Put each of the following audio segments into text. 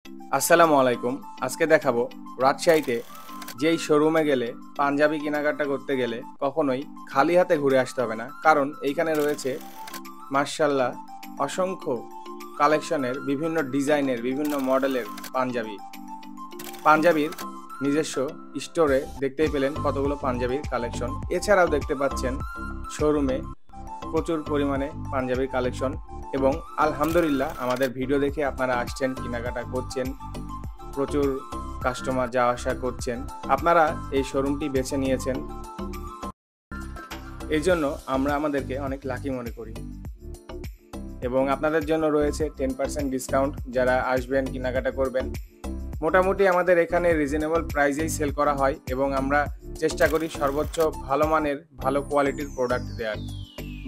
আসসালামু আলাইকুম। আজকে দেখাবো রাজশাহীতে যেই শোরুমে গেলে পাঞ্জাবি কেনাকাটা করতে গেলে কখনোই খালি হাতে ঘুরে আসতে হবে না, কারণ এইখানে রয়েছে মাশাআল্লাহ অসংখ্য কালেকশনের বিভিন্ন ডিজাইনের বিভিন্ন মডেলের পাঞ্জাবির নিজস্ব স্টোরে দেখতেই পেলেন কতগুলো পাঞ্জাবির কালেকশন। এছাড়াও দেখতে পাচ্ছেন শোরুমে প্রচুর পরিমাণে পাঞ্জাবির কালেকশন, এবং আলহামদুলিল্লাহ আমাদের ভিডিও দেখে আপনারা আসছেন, কেনাকাটা করছেন, প্রচুর কাস্টমার যাওয়া আসা করছেন। আপনারা এই শোরুমটি বেছে নিয়েছেন, এই জন্য আমরা আমাদেরকে অনেক লাকি মনে করি, এবং আপনাদের জন্য রয়েছে 10% ডিসকাউন্ট যারা আসবেন কেনাকাটা করবেন। মোটামুটি আমাদের এখানে রিজনেবল প্রাইসেই সেল করা হয়, এবং আমরা চেষ্টা করি সর্বোচ্চ ভালো মানের ভালো কোয়ালিটির প্রোডাক্ট দেওয়ার।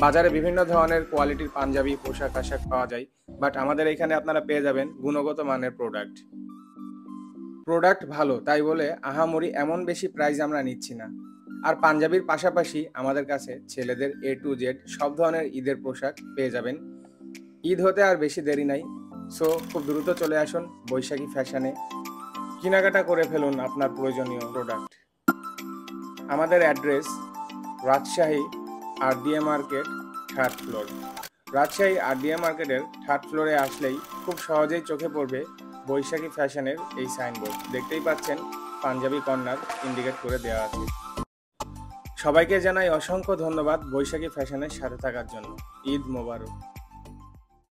বাজারে বিভিন্ন ধরনের কোয়ালিটির পাঞ্জাবি পোশাক আশাক পাওয়া যায়, বাট আমাদের এখানে আপনারা পেয়ে যাবেন গুণগত মানের প্রোডাক্ট ভালো তাই বলে আহামরি এমন বেশি প্রাইস আমরা নিচ্ছি না। আর পাঞ্জাবির পাশাপাশি আমাদের কাছে ছেলেদের A to Z সব ধরনের ঈদের পোশাক পেয়ে যাবেন। ঈদ হতে আর বেশি দেরি নাই, সো খুব দ্রুত চলে আসুন বৈশাখী ফ্যাশনে, কেনাকাটা করে ফেলুন আপনার প্রয়োজনীয় প্রোডাক্ট। আমাদের address Rajshahi RDA market 3rd floor. Rajshahi RDA মার্কেটের 3rd ফ্লোরে আসলেই খুব সহজেই চোখে পড়বে বৈশাখী ফ্যাশনের এই সাইনবোর্ড। দেখতেই পাচ্ছেন পাঞ্জাবি কর্নার ইন্ডিকেট করে দেওয়া আছে। সবাইকে জানাই অসংখ্য ধন্যবাদ বৈশাখী ফ্যাশনের সাথে থাকার জন্য। ঈদ মোবারক।